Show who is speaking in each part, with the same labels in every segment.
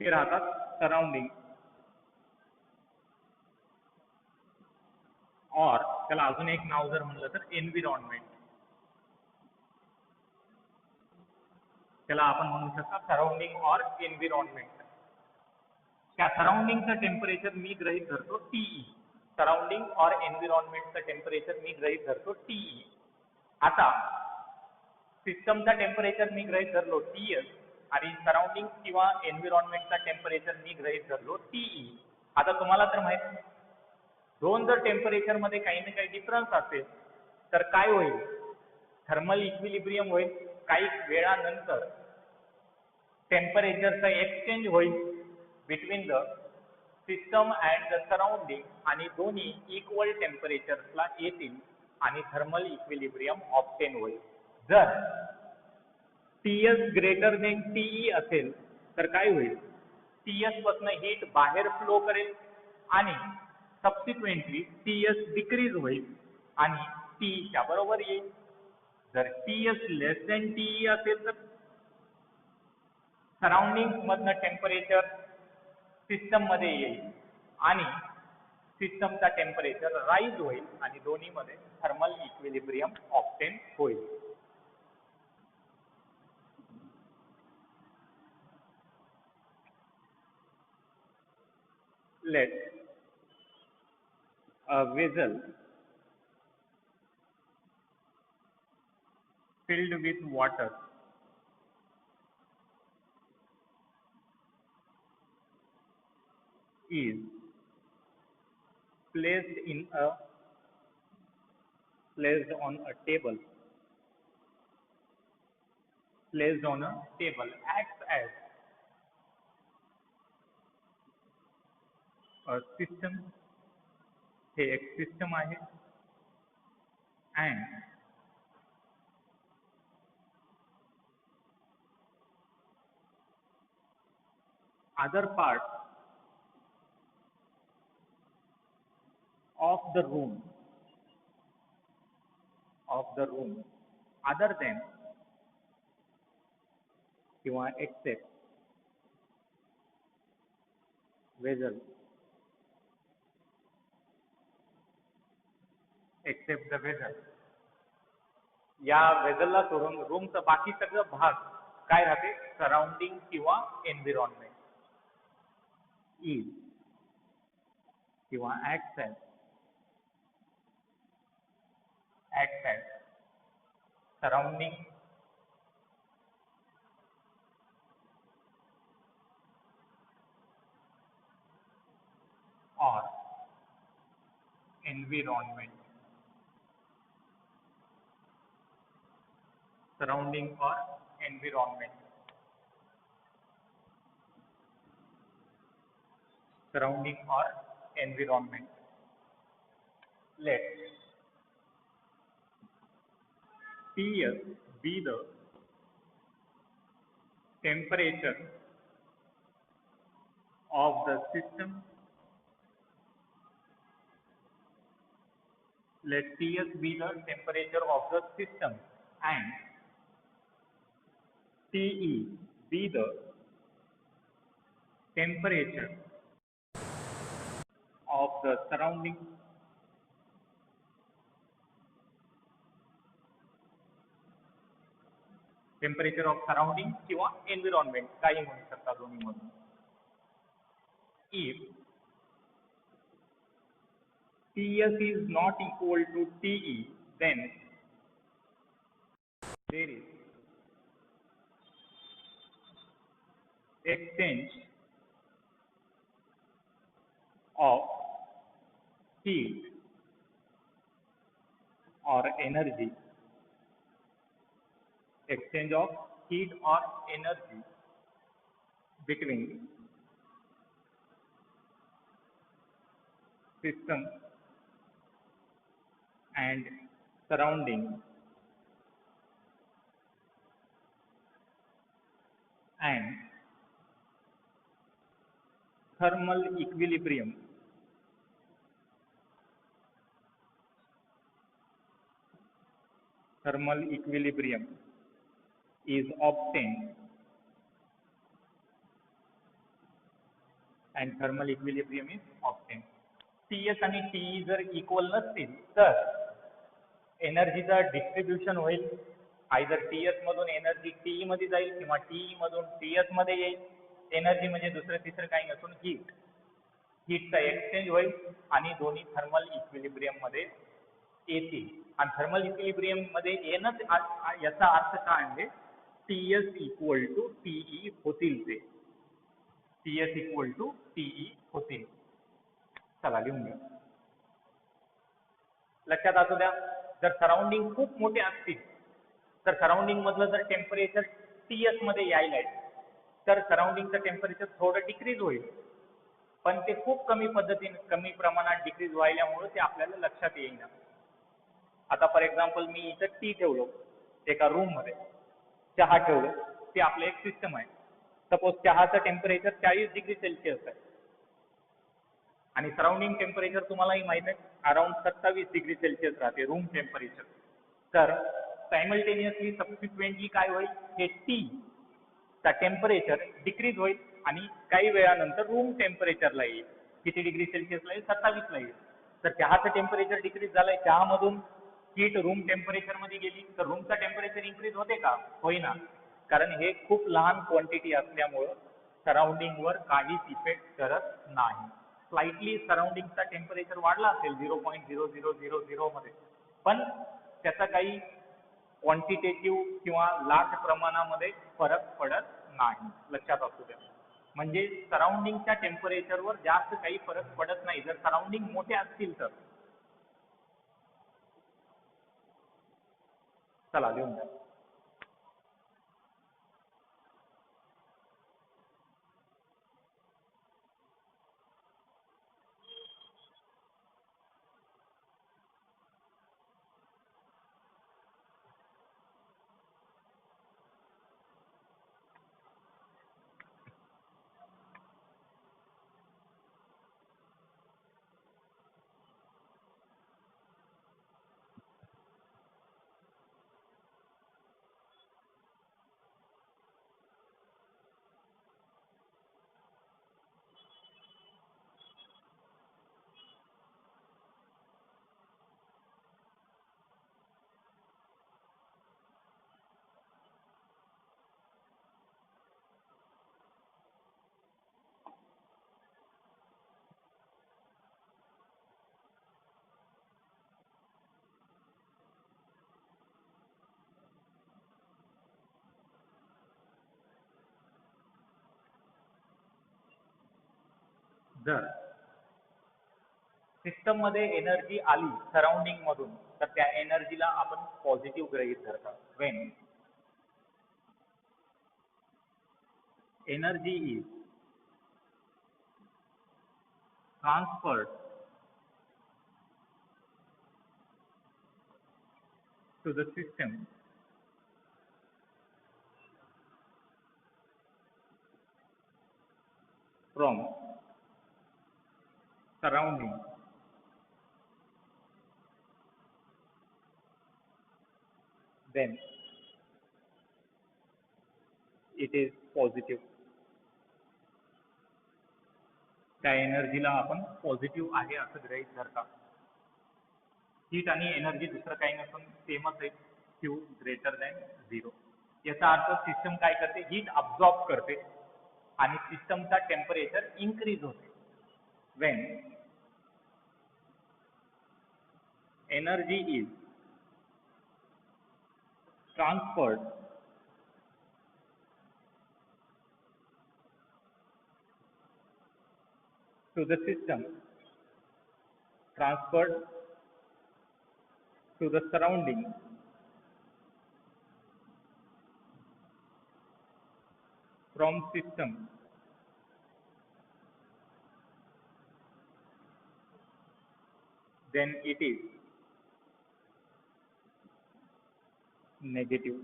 Speaker 1: ते राहतात सराउंडिंग, और त्याला अजून एक नाव जर म्हणलं तर एन्व्हिरॉन्मेंट. त्याला आपण म्हणू शकता सराउंडिंग और एन्व्हिरॉन्मेंट. त्या सराउंडिंगचं टेम्परेचर मी गृहीत धरतो टीई. सराउंडिंग और एन्व्हिरॉन्मेंटचं टेम्परेचर मी गृहीत धरतो टीई. आता सिस्टमचा टेम्परेचर मी गृहीत धरलो टीएस आणि सराउंडिंग किंवा एन्व्हिरॉन्मेंटचा टेम्परेचर मी गृहीत धरलो टीई. आता तुम्हाला तर माहिती, दोन जर टेम्परेचर मध्ये काही ना काही डिफरन्स असेल तर काय होईल, थर्मल इक्विलिब्रियम होईल. काही वेळानंतर टेम्परेचरचा एक्सचेंज होईल between the system and the surrounding आणि दोन्ही इक्वल टेम्परेचर्सला येतील आणि थर्मल इक्विलिब्रियम ऑब्टेन होईल. जर टीएस ग्रेटर देन टीई असेल तर काय होईल, टीएस पासून हीट बाहेर फ्लो करेल आणि सबसिक्वेंटली टीएस डिक्रीज होईल आणि टीईच्या बरोबर येईल. जर टीएस लेस देन टीई असेल तर सराउंडिंग मधनं टेम्परेचर सिस्टम मध्ये येईल आणि सिस्टमचा टेम्परेचर राईज होईल आणि दोन्हीमध्ये थर्मल इक्विलिब्रियम ऑब्टेन होईल. Let a vessel filled with water is placed on a table acts as a system. हे एक सिस्टम आहे and other parts of the room other than किंवा except vessel, except the vessel. या वेझलला सोडून रूमचा बाकी सगळं भाग काय राहते, सराउंडिंग किंवा एन्व्हिरॉन्मेंट. इज किंवा ऍक्ट ॲज सराउंडिंग और एन्व्हिरॉन्मेंट. surrounding or environment. Surrounding or environment. Let Ts be the temperature of the system. Let Ts be the temperature of the system and Te be the temperature of the surrounding. Temperature of surrounding किंवा environment काही म्हणू शकता दोन्ही मधून. If Ts is not equal to Te, then there is exchange of heat or energy, exchange of heat or energy between system and surrounding and thermal equilibrium. Thermal equilibrium is obtained and thermal equilibrium is obtain. TS आणि TE जर equal नसतील तर एनर्जीचं distribution होईल. Either TS मधून energy TE मध्ये जाईल किंवा TE मधून TS मध्ये येईल. एनर्जी म्हणजे दुसरं तिसरं काही नसून हीट. हीटचा एक्सचेंज होईल आणि दोन्ही थर्मल इक्विलिब्रियम मध्ये येतील. आणि थर्मल इक्विलिब्रियम मध्ये येणंच याचा अर्थ काय आहे? TS इक्वल टू TE होतील ते. TS इक्वल टू TE होतील. चला लिहून घ्या. लक्षात असू द्या, जर सराउंडिंग खूप मोठे असतील तर सराउंडिंग मधलं जर टेम्परेचर TS मध्ये यायला आहे तर सराउंडिंगचं टेम्परेचर थोडं डिक्रीज होईल. पण ते खूप कमी प्रमाणात डिक्रीज व्हायल्यामुळे ते आपल्याला लक्षात येईना. आता फॉर एक्झाम्पल मी इथं टी ठेवलो एका रूम मध्ये, चहा ठेवलो, ते आपलं एक सिस्टम आहे. सपोज चहाचं टेम्परेचर 40 डिग्री सेल्सिअस आहे आणि सराउंडिंग टेम्परेचर तुम्हालाही माहित आहे अराउंड 27 डिग्री सेल्सिअस राहते रूम टेम्परेचर. तर सायमल्टेनियसली सबसिक्वेंटली काय होईल, हे टी चा टेम्परेचर डिक्रीज होईल आणि काही वेळानंतर रूम टेम्परेचरला येईल. किती डिग्री सेल्सिअसला येईल? 27 ला येईल. तर चहाचं टेम्परेचर डिक्रीज झालंय, चहामधून हीट रूम टेम्परेचर मध्ये गेली तर रूमचा टेम्परेचर इन्क्रीज होते का? होईना, कारण हे खूप लहान क्वांटिटी असल्यामुळं सराउंडिंगवर काहीच इफेक्ट करत नाही. स्लाइटली सराउंडिंगचा टेम्परेचर वाढला असेल 0.0000 मध्ये, पण त्याचा काही क्वांटिटेटिव्ह किंवा लार्ज प्रमाणामध्ये फरक पडत नाही. लक्षात असू द्या. म्हणजे सराउंडिंगच्या टेम्परेचरवर जास्त काही फरक पडत नाही जर सराउंडिंग मोठे असतील तर. चला लिहून द्या. जर सिस्टम मध्ये एनर्जी आली सराउंडिंग मधून तर त्या एनर्जीला आपण पॉझिटिव्ह गृहीत धरतात. When energy is transferred to the system from surrounding, then it is positive. त्या एनर्जीला आपण पॉझिटिव्ह आहे असं गृहीत धरतात. हीट आणि एनर्जी दुसरं काही नसून सेमच आहे, Q ग्रेटर दॅन 0. याचा अर्थ सिस्टम काय करते, हीट अब्सॉर्ब करते आणि सिस्टमचा टेम्परेचर इन्क्रीज होते. Wien energy is transferred to the system, transferred to the surrounding, from system then it is negative.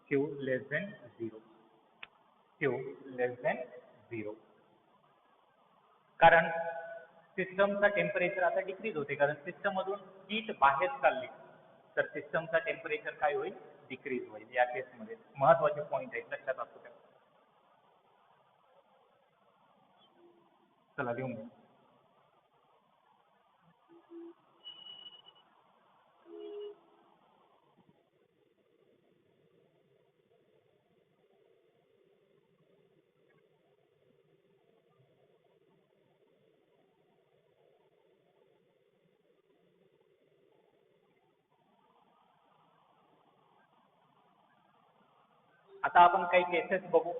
Speaker 1: Q less than 0. Q less than 0. कारण सिस्टमचा temperature आता डिक्रीज होते, कारण सिस्टम मधून हीट बाहेर चालली तर सिस्टमचा टेम्परेचर काय होईल, डिक्रीज होईल. या केसमध्ये महत्त्वाचे पॉईंट आहेत, लक्षात असू द्या. चला लिहून घ्या. आता आपण काही केसेस बघू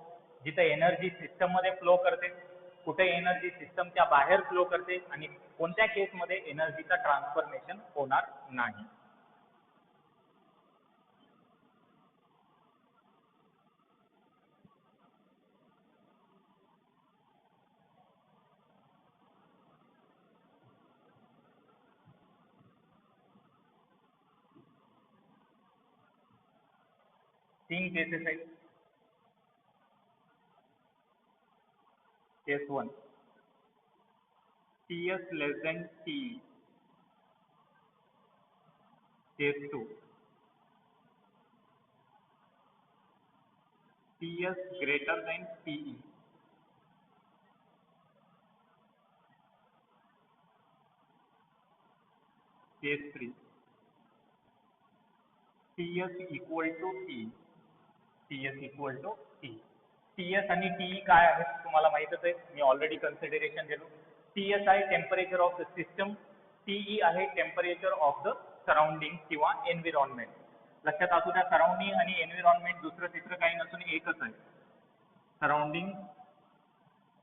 Speaker 1: जिथे एनर्जी सिस्टममध्ये फ्लो करते, कुठे एनर्जी सिस्टमच्या बाहेर फ्लो करते आणि कोणत्या केसमध्ये एनर्जीचा ट्रान्सफॉर्मेशन होणार नाही. तीन केसेस आहेत. केस 1, Ts less than TE. Case 2, Ts greater than TE. Case 3, Ts equal to T. Ts equal to T. Ts आणि TE काय आहे तुम्हाला माहीतच आहे, मी ऑलरेडी कन्सिडरेशन दिलो. Ts आहे temperature of the system, TE आहे टेम्परेचर ऑफ द सराउंडिंग किंवा एन्व्हिरॉन्मेंट. लक्षात असू द्या, सराउंडिंग आणि एन्व्हिरॉन्मेंट दुसरं तिसरं काही नसून एकच आहे. सराउंडिंग